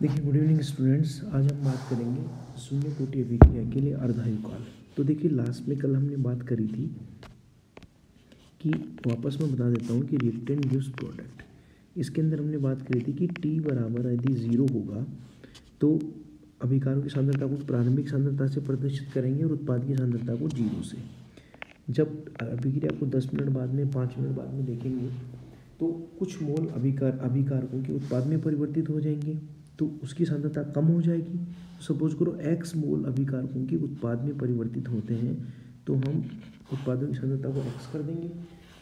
देखिए, good evening students. आज हम बात करेंगे शून्य कोटि अभिक्रिया के लिए अर्धायुकाल। तो देखिए, लास्ट में कल हमने बात करी थी कि वापस मैं बता देता हूँ कि रिएक्टेंट गिव्स प्रोडक्ट। इसके अंदर हमने बात करी थी कि टी बराबर यदि ज़ीरो होगा तो अभिकारों की सांद्रता को प्रारंभिक सांद्रता से प्रदर्शित करेंगे और उत्पाद की सांद्रता को जीरो से। जब अभिक्रिया को 10 मिनट बाद में 5 मिनट बाद में देखेंगे तो कुछ मोल अभिकारकों के उत्पाद में परिवर्तित हो जाएंगे, तो उसकी सांद्रता कम हो जाएगी। सपोज करो x मोल अभिकारकों के उत्पाद में परिवर्तित होते हैं, तो हम उत्पादों की सांद्रता को x कर देंगे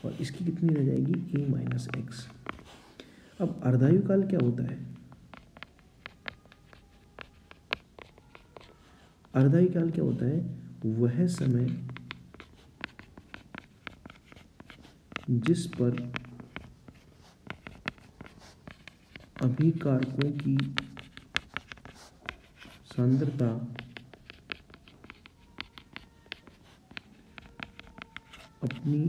और इसकी कितनी रह जाएगी a माइनस एक्स। अब अर्धायुकाल क्या होता है? अर्धायुकाल क्या होता है? वह समय जिस पर अभिकारकों की सांद्रता अपनी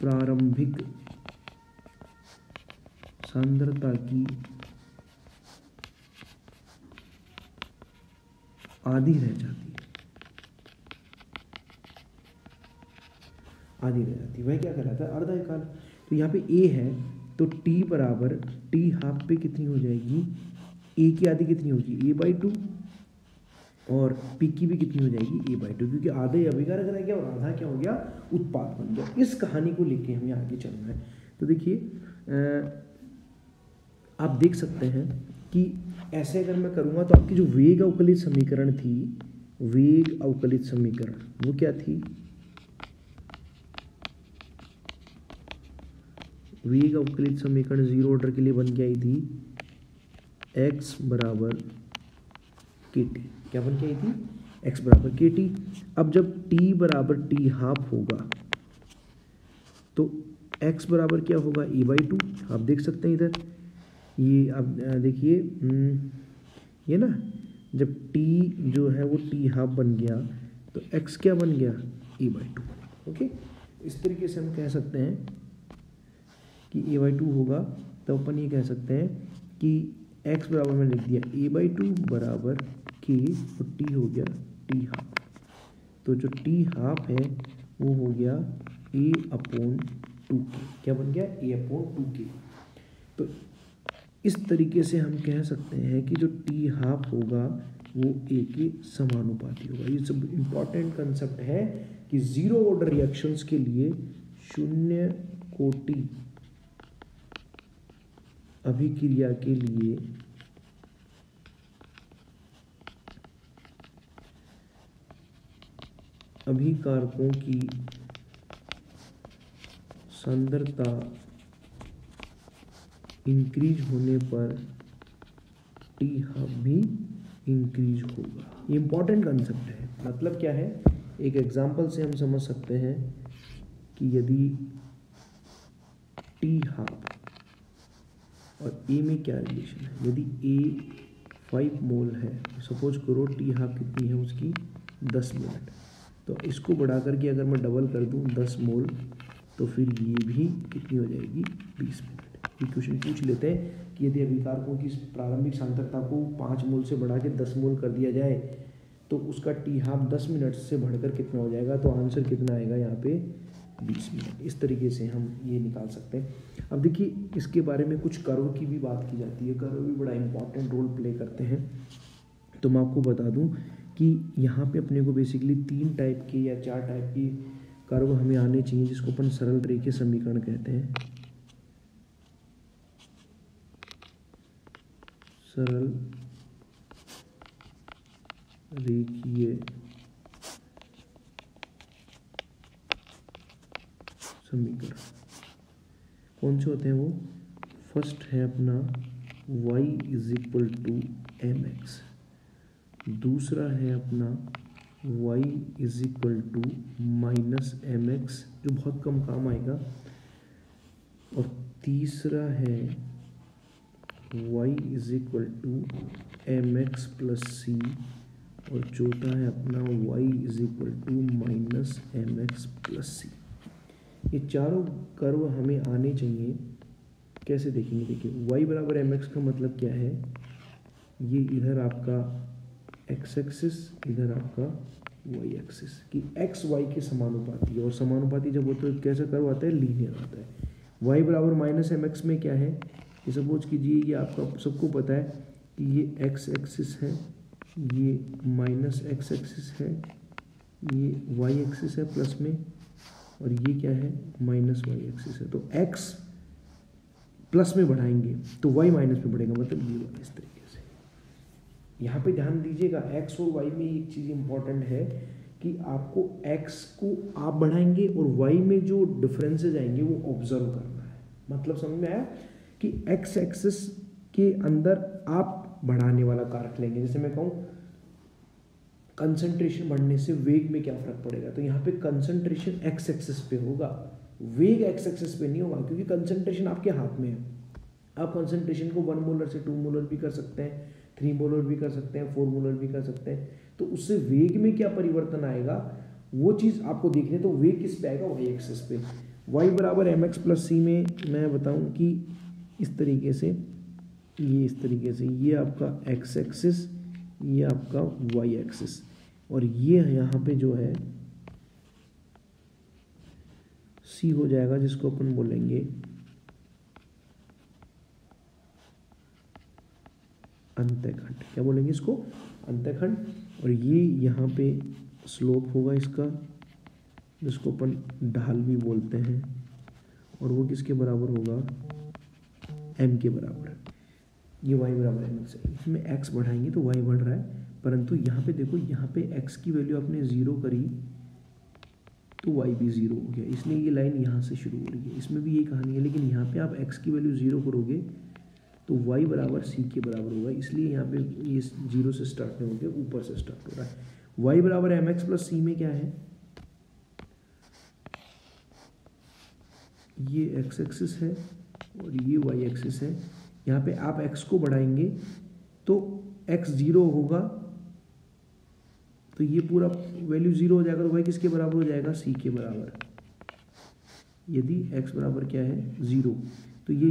प्रारंभिक सांद्रता की आधी रह जाती है। वह क्या कहलाता है? अर्धायुकाल। तो यहाँ पे a है तो t बराबर t हाफ पे कितनी हो जाएगी? a की आधी कितनी होगी? a/2 और p की भी कितनी हो जाएगी? a/2, क्योंकि आधे अभिकारक रह गया और आधा क्या हो गया? उत्पाद बन गया। इस कहानी को लेके हमें आगे चलना है। तो देखिए, आप देख सकते हैं कि ऐसे अगर मैं करूँगा तो आपकी जो वेग अवकलित समीकरण थी, वेग अवकलित समीकरण वो क्या थी? वेग अवकलित समीकरण जीरो ऑर्डर के लिए बन के आई थी x बराबर के टी। क्या बन के आई थी? x बराबर के टी। अब जब t बराबर टी हाफ होगा तो x बराबर क्या होगा? a/2। आप देख सकते हैं इधर, ये अब देखिए, ये ना, जब t जो है वो t हाफ बन गया तो x क्या बन गया? a/2। ओके, इस तरीके से हम कह सकते हैं कि a/2 होगा। तो अपन ये कह सकते हैं कि x बराबर में लिख दिया a/2 बराबर k और t हो गया t हाफ। तो जो t हाफ है वो हो गया a/2k। क्या बन गया? a/2k। तो इस तरीके से हम कह सकते हैं कि जो t हाफ होगा वो a के समानुपाती होगा। ये सब इम्पॉर्टेंट कंसेप्ट है कि जीरो ऑर्डर रिएक्शंस के लिए शून्य कोटि अभिक्रिया के लिए अभिकारकों की सांद्रता इंक्रीज होने पर टी हाफ भी इंक्रीज होगा। ये इंपॉर्टेंट कंसेप्ट है। मतलब क्या है? एक एग्जांपल से हम समझ सकते हैं कि यदि टी हाफ और ए में क्या रिलेशन है। यदि ए 5 मोल है, सपोज करो टी हाफ कितनी है उसकी? 10 मिनट। तो इसको बढ़ा करके अगर मैं डबल कर दूं 10 मोल, तो फिर ये भी कितनी हो जाएगी? 20 मिनट। ये क्वेश्चन पूछ लेते हैं कि यदि अभिकारकों की प्रारंभिक सांद्रता को 5 मोल से बढ़ा के 10 मोल कर दिया जाए तो उसका टी हाफ 10 मिनट से बढ़कर कितना हो जाएगा? तो आंसर कितना आएगा यहाँ पे? 20 मिनट। इस तरीके से हम ये निकाल सकते हैं। अब देखिए, इसके बारे में कुछ कर्व की भी बात की जाती है। कर्व भी बड़ा इंपॉर्टेंट रोल प्ले करते हैं। तो मैं आपको बता दूं कि यहाँ पे अपने को बेसिकली 3 टाइप के या 4 टाइप की कर्व हमें आने चाहिए, जिसको अपन सरल रेखीय समीकरण कहते हैं। सरल रेखीय समीकरण कौन से होते हैं? वो फर्स्ट है अपना y = mx, दूसरा है अपना y = -mx जो बहुत कम काम आएगा, और तीसरा है y = mx + c, और चौथा है अपना y = -mx + c। ये चारों कर्व हमें आने चाहिए कैसे देखेंगे, देखिए y बराबर एम एक्स का मतलब क्या है, ये इधर आपका x एक्सिस, इधर आपका y एक्सिस कि x y के समानुपाती है, और समानुपाती जब होता है तो कैसा कर्व आता है, लीनियर आता है। y बराबर माइनस एम एक्स में क्या है, ये सपोज कीजिए, ये आपका सबको पता है कि ये x एक्सिस है, ये माइनस x एक्सिस है, ये y एक्सिस है प्लस में, और ये क्या है, माइनस y एक्सिस है। तो x प्लस में बढ़ाएंगे तो y माइनस में बढ़ेगा, मतलब ये इस तरीके से। यहाँ पे ध्यान दीजिएगा, x और y में एक चीज़ इंपॉर्टेंट है कि आपको x को आप बढ़ाएंगे और y में जो डिफरेंसेज आएंगे वो ऑब्जर्व करना है। मतलब समझ में आया कि x एक्सिस के अंदर आप बढ़ाने वाला कारक लेंगे। जैसे मैं कहूँ कंसंट्रेशन बढ़ने से वेग में क्या फ़र्क पड़ेगा, तो यहाँ पे कंसंट्रेशन x एक्सिस पे होगा, वेग x एक्सिस पे नहीं होगा, क्योंकि कंसंट्रेशन आपके हाथ में है। आप कंसंट्रेशन को 1 मोलर से 2 मोलर भी कर सकते हैं, 3 मोलर भी कर सकते हैं, 4 मोलर भी कर सकते हैं। तो उससे वेग में क्या परिवर्तन आएगा वो चीज़ आपको देखने, तो वेग किस पे आएगा, y एक्सिस पे। y बराबर एम एक्स प्लस सी में मैं बताऊं कि इस तरीके से, ये इस तरीके से, ये आपका x एक्सिस, ये आपका y एक्सिस, और ये यहाँ पे जो है c हो जाएगा, जिसको अपन बोलेंगे अंतःखंड। क्या बोलेंगे इसको, अंतःखंड। और ये यहाँ पे स्लोप होगा इसका, जिसको अपन ढाल भी बोलते हैं, और वो किसके बराबर होगा, m के बराबर। ये y बराबर एम एक्स है, इसमें x बढ़ाएंगे तो y बढ़ रहा है, परंतु यहाँ पे देखो, यहाँ पे x की वैल्यू आपने 0 करी तो y भी 0 हो गया, इसलिए ये लाइन यहाँ से शुरू हो रही है। इसमें भी यही कहानी है, लेकिन यहाँ पे आप x की वैल्यू 0 करोगे तो y बराबर c के बराबर होगा, इसलिए यहाँ पे ये 0 से स्टार्ट नहीं होकर ऊपर से स्टार्ट हो रहा है। y बराबर एम एक्स प्लस सी में क्या है, ये x एक्सिस है और ये y एक्सिस है। यहाँ पे आप x को बढ़ाएंगे तो x 0 होगा, तो ये पूरा वैल्यू 0 हो जाएगा, तो y किसके बराबर हो जाएगा, c के बराबर। यदि x बराबर क्या है, 0, तो ये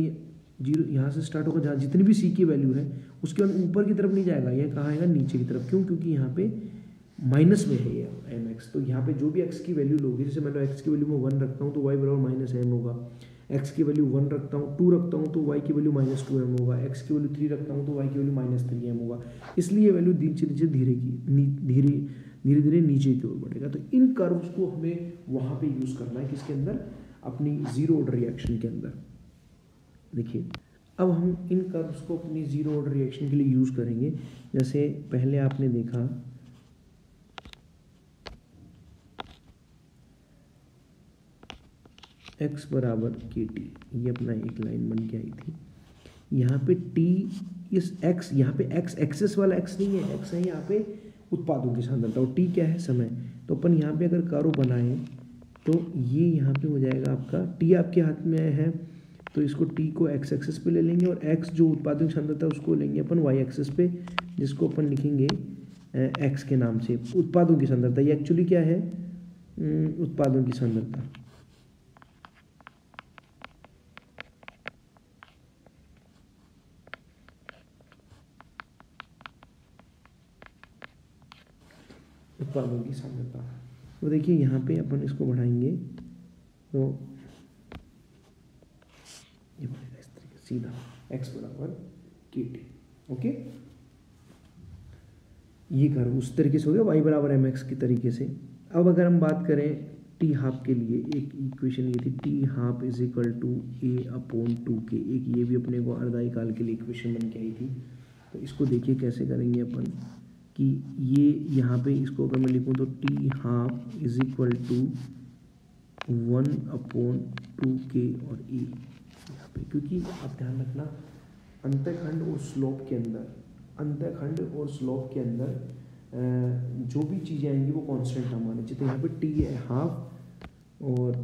0 यहाँ से स्टार्ट होगा, जहाँ जितनी भी c की वैल्यू है उसके बाद ऊपर की तरफ नहीं जाएगा, ये कहाँ आएगा, नीचे की तरफ। क्यों, क्योंकि यहाँ पे माइनस में है ये एम एक्स, तो यहाँ पे जो भी x की वैल्यू लोगे, जैसे मैं x की वैल्यू में 1 रखता हूँ तो y बराबर माइनस एम होगा, x की वैल्यू 1 रखता हूँ, 2 रखता हूँ तो y की वैल्यू माइनस 2m होगा, x की वैल्यू 3 रखता हूँ तो y की वैल्यू माइनस 3m होगा। इसलिए ये वैल्यू नीचे नीचे धीरे धीरे नीचे की ओर बढ़ेगा। तो इन कर्व्स को हमें वहाँ पे यूज़ करना है, किसके अंदर, अपनी जीरो ऑर्डर रिएक्शन के अंदर। देखिए अब हम इन कर्व्स को अपनी जीरो ऑर्डर रिएक्शन के लिए यूज़ करेंगे। जैसे पहले आपने देखा x बराबर के टी, ये अपना एक लाइन बन के आई थी। यहाँ पे t, इस x, यहाँ पे x एक्सेस वाला x नहीं है, x है यहाँ पे उत्पादों की सांद्रता, और t क्या है, समय। तो अपन यहाँ पे अगर कर्व बनाएं तो ये यहाँ पे हो जाएगा आपका, t आपके हाथ में है तो इसको t को x एक्सेस पे ले लेंगे, और x जो उत्पादों की सांद्रता उसको लेंगे अपन y एक्सेस पे, जिसको अपन लिखेंगे x के नाम से, उत्पादों की सांद्रता। ये एक्चुअली क्या है, उत्पादों की सांद्रता। उत्पादों की सांद्रता। तो देखिए यहाँ पे अपन इसको बढ़ाएंगे तो ये बढ़ेगा इस तरीके सीधा, x बराबर के टी। ओके, ये कर्व उस तरीके से हो गया, y बराबर एम एक्स की तरीके से। अब अगर हम बात करें टी हाफ के लिए, एक इक्वेशन ये थी, t half is equal to a upon 2k, एक ये भी अपने को अर्धाई काल के लिए इक्वेशन बन के आई थी। तो इसको देखिए कैसे करेंगे अपन, कि ये यहाँ पे इसको अगर मैं लिखूँ तो t half is equal to 1 upon 2k और a यहाँ पे, क्योंकि आप ध्यान रखना अंतःखंड और स्लोप के अंदर, अंतःखंड और स्लोप के अंदर जो भी चीज़ें आएंगी वो कांस्टेंट ना माने चाहिए। तो यहाँ पे टी है हाफ, और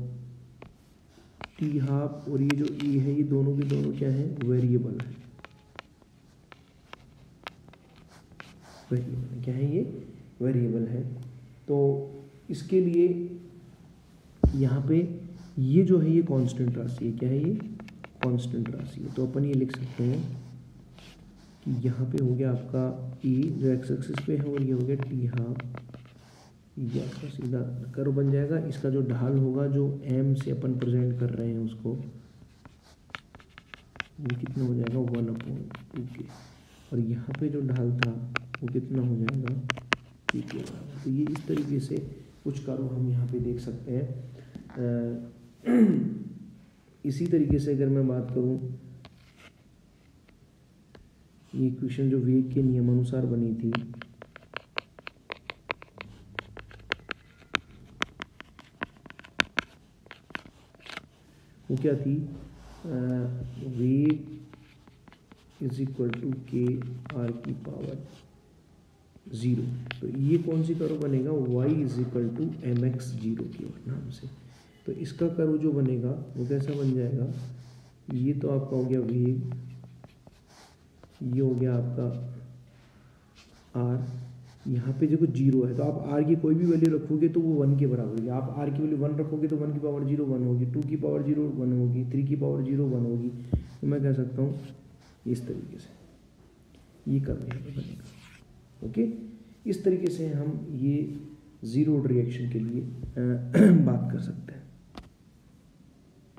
टी हाफ और ये जो ए है, ये दोनों के दोनों क्या है, वेरिएबल है। वेरिएबल क्या है, ये वेरिएबल है। तो इसके लिए यहाँ पे ये जो है ये कांस्टेंट राशि है, क्या है, ये कांस्टेंट राशि है। तो अपन ये लिख सकते हैं कि यहाँ पे हो गया आपका ए जो एक्स एक्सिस पे है और ये हो गया टी हाफ, ये आपका सीधा कर्व बन जाएगा। इसका जो ढाल होगा जो एम से अपन प्रेजेंट कर रहे हैं उसको, वो कितना हो जाएगा 1/2 के, और यहाँ पे जो ढाल था वो कितना हो जाएगा पी के बराबर। तो ये इस तरीके से कुछ कर्व हम यहाँ पे देख सकते हैं। इसी तरीके से अगर मैं बात करूँ, ये इक्वेशन जो वेग के नियमानुसार बनी थी, वो क्या थी, वेग is equal to k r की पावर 0। तो ये कौन सी कर्व बनेगा, y is equal to m x 0 के नाम से। तो इसका कर्व जो बनेगा वो कैसा बन जाएगा, ये तो आपका हो गया वेग, ये हो गया आपका r, यहाँ पे देखो 0 है तो आप r की कोई भी वैल्यू रखोगे तो वो 1 के बराबर होगी। आप r की वैल्यू 1 रखोगे तो 1 की पावर 0 1 होगी, 2 की पावर 0 1 होगी, 3 की पावर 0 1 होगी। तो मैं कह सकता हूँ इस तरीके से ये कर्व यहाँ पे बनेगा। ओके, इस तरीके से हम ये जीरो रिएक्शन के लिए बात कर सकते हैं।